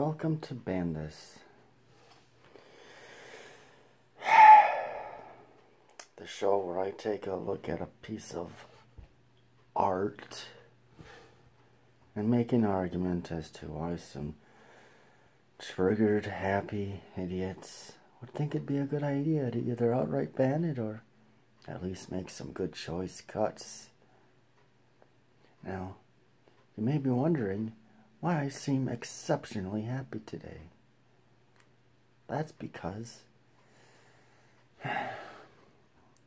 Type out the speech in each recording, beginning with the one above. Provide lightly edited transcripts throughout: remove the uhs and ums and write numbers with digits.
Welcome to Bandus, the show where I take a look at a piece of art and make an argument as to why some triggered, happy idiots would think it'd be a good idea to either outright ban it or at least make some good choice cuts. Now, you may be wondering why I seem exceptionally happy today. That's because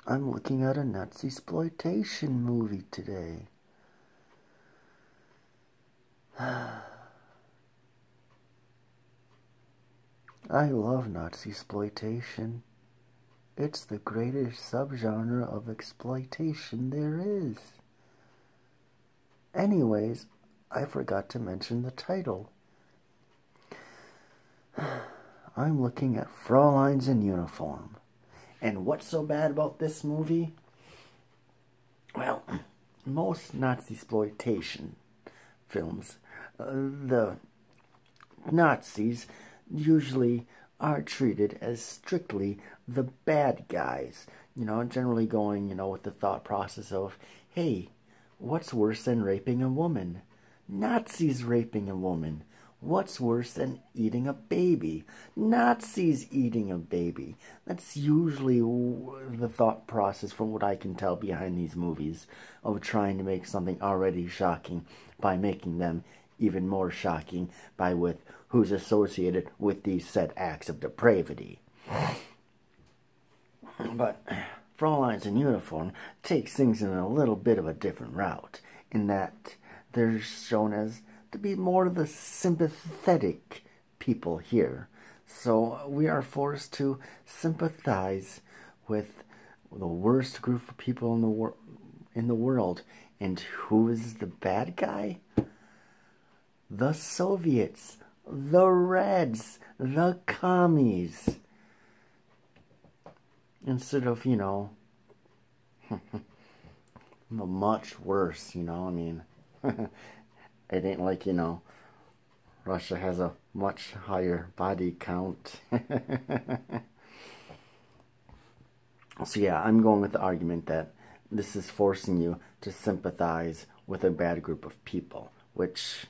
I'm looking at a Nazi-sploitation movie today. I love Nazi-sploitation. It's the greatest subgenre of exploitation there is. Anyways, I forgot to mention the title. I'm looking at Frauleins in uniform. And what's so bad about this movie? Well, most Nazi-sploitation films, the Nazis usually are treated as strictly the bad guys. Generally going, with the thought process of, hey, what's worse than raping a woman? Nazis raping a woman. What's worse than eating a baby? Nazis eating a baby. That's usually the thought process, from what I can tell, behind these movies, of trying to make something already shocking by making them even more shocking by with who's associated with these said acts of depravity. But Frauleins in uniform takes things in a little bit of a different route, in that they're shown as to be more of the sympathetic people here. So we are forced to sympathize with the worst group of people in the world. And who is the bad guy? The Soviets, the Reds, the commies. Instead of, much worse, it ain't like, Russia has a much higher body count. So yeah, I'm going with the argument that this is forcing you to sympathize with a bad group of people, which,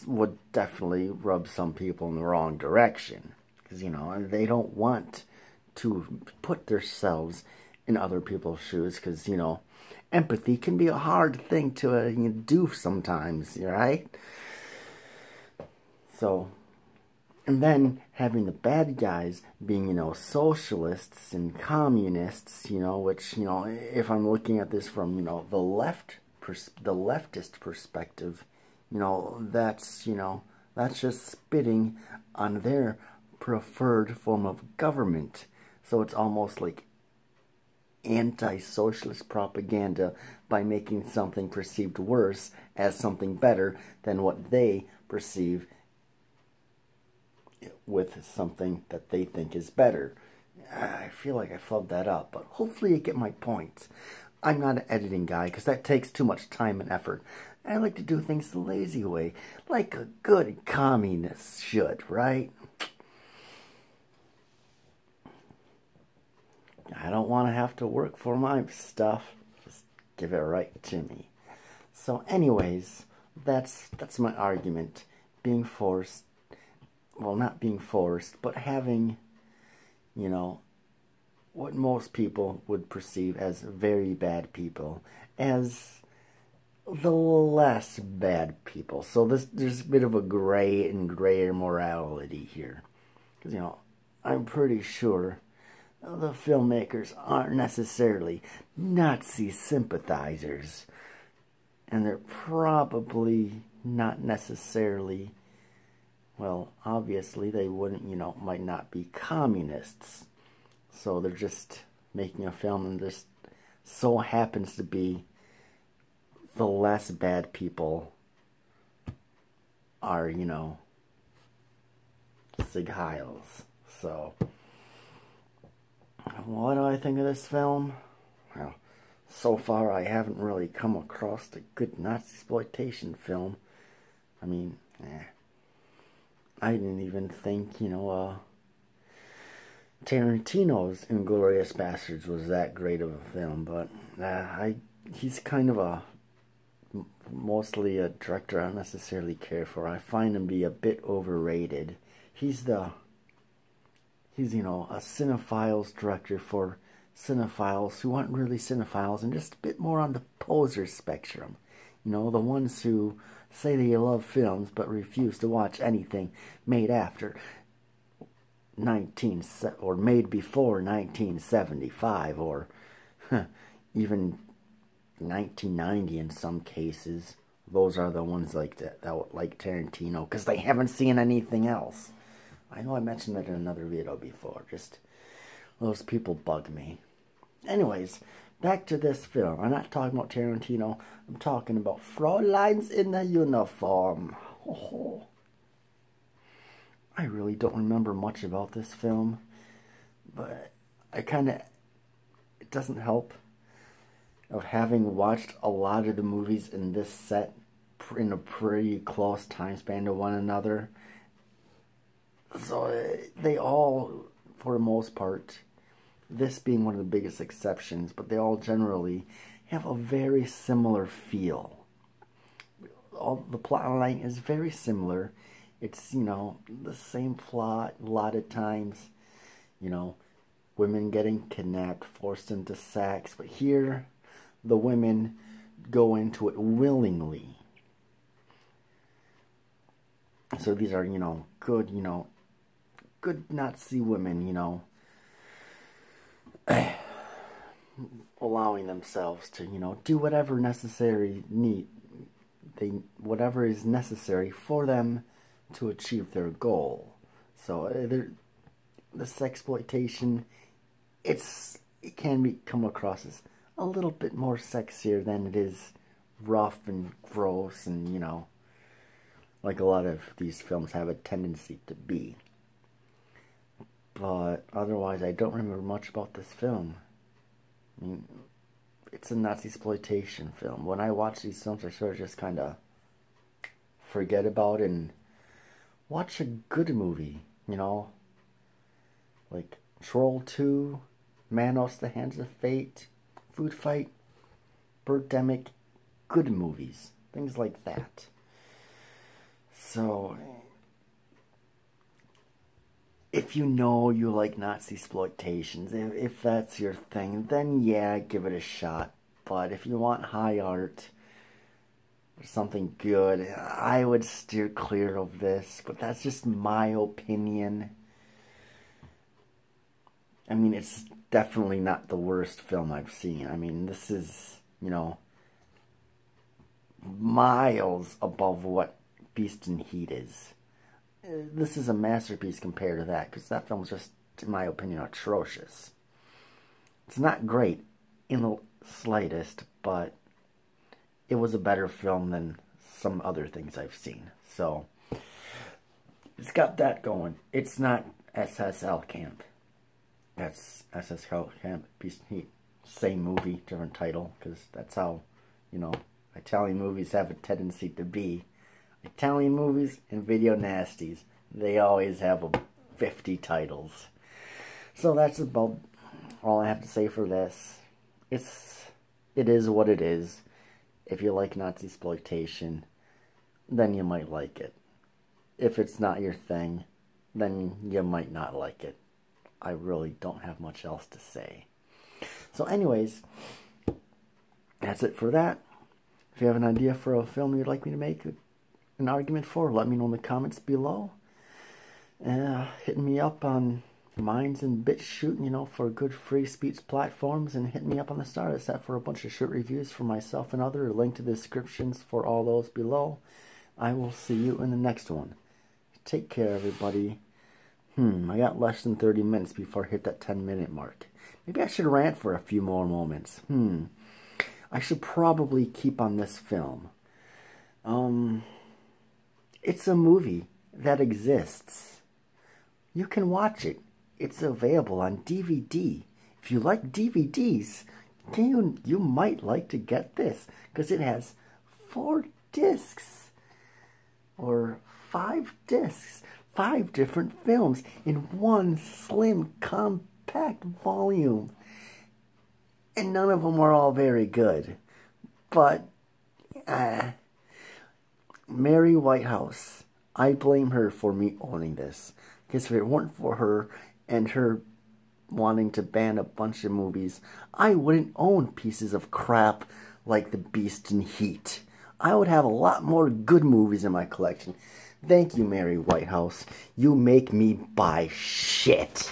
would definitely rub some people in the wrong direction. Because, they don't want to put themselves in other people's shoes, because, empathy can be a hard thing to do sometimes, right? So, and then having the bad guys being, socialists and communists, which, if I'm looking at this from, the leftist perspective, that's just spitting on their preferred form of government. So it's almost like anti-socialist propaganda by making something perceived worse as something better than what they perceive with something that they think is better. I feel like I flubbed that up, but hopefully you get my point. I'm not an editing guy because that takes too much time and effort. I like to do things the lazy way, like a good communist should, right? I don't want to have to work for my stuff. Just give it right to me. So anyways, that's my argument. Being forced, well, not being forced, but having, what most people would perceive as very bad people as the less bad people. So there's a bit of a gray and grayer morality here. Because, I'm pretty sure the filmmakers aren't necessarily Nazi sympathizers. And they're probably not necessarily, well, obviously they wouldn't, might not be communists. So they're just making a film, and this so happens to be the less bad people are, Sig Heils. So, what do I think of this film? Well, so far I haven't really come across a good Nazi-sploitation film. I mean, I didn't even think, Tarantino's Inglourious Basterds was that great of a film, but he's kind of mostly a director I don't necessarily care for. I find him to be a bit overrated. He's a cinephiles director for cinephiles who aren't really cinephiles and just a bit more on the poser spectrum. The ones who say they love films but refuse to watch anything made after or made before 1975 or even 1990 in some cases. Those are the ones like that like Tarantino because they haven't seen anything else. I know I mentioned that in another video before. Just those people bug me. Anyways, back to this film. I'm not talking about Tarantino. I'm talking about Frauleins in the Uniform. Oh. I really don't remember much about this film, but it doesn't help of having watched a lot of the movies in this set in a pretty close time span to one another. So they all, for the most part, this being one of the biggest exceptions, but they all generally have a very similar feel. The plot line is very similar. It's, the same plot a lot of times. Women getting kidnapped, forced into sex. But here, the women go into it willingly. So these are, good Nazi women, allowing themselves to, do whatever whatever is necessary for them to achieve their goal. So this sexploitation, it can come across as a little bit more sexier than it is rough and gross and, like a lot of these films have a tendency to be. But otherwise, I don't remember much about this film. I mean, it's a Nazi-exploitation film. When I watch these films, I sort of just kind of forget about it and watch a good movie, like Troll 2, Manos, The Hands of Fate, Food Fight, Birdemic, good movies, things like that. So, if you like Nazi exploitations, if that's your thing, then yeah, give it a shot. But if you want high art or something good, I would steer clear of this. But that's just my opinion. I mean, it's definitely not the worst film I've seen. I mean, this is, miles above what Beast and Heat is. This is a masterpiece compared to that, because that film's just, in my opinion, atrocious. It's not great in the slightest, but it was a better film than some other things I've seen. So, it's got that going. It's not SSL Camp. That's SSL Camp, Beast and Heat. Same movie, different title, because that's how, Italian movies have a tendency to be. Italian movies and video nasties, they always have 50 titles. So that's about all I have to say for this. It is what it is. If you like Nazi exploitation, then you might like it. If it's not your thing, then you might not like it. I really don't have much else to say. So anyways, that's it for that. If you have an idea for a film you'd like me to make an argument for, let me know in the comments below. Hitting me up on Minds and BitChute, for good free speech platforms, and hit me up on the Stardust app for a bunch of short reviews for myself and others. Link to the descriptions for all those below. I will see you in the next one. Take care, everybody. I got less than 30 minutes before I hit that 10-minute mark. Maybe I should rant for a few more moments. I should probably keep on this film. It's a movie that exists. You can watch it. It's available on DVD. If you like DVDs, you might like to get this, because it has 4 discs or 5 discs 5 different films in one slim, compact volume. And none of them were all very good. But, Mary Whitehouse, I blame her for me owning this. Because if it weren't for her and her wanting to ban a bunch of movies, I wouldn't own pieces of crap like The Beast and Heat. I would have a lot more good movies in my collection. Thank you, Mary Whitehouse. You make me buy shit.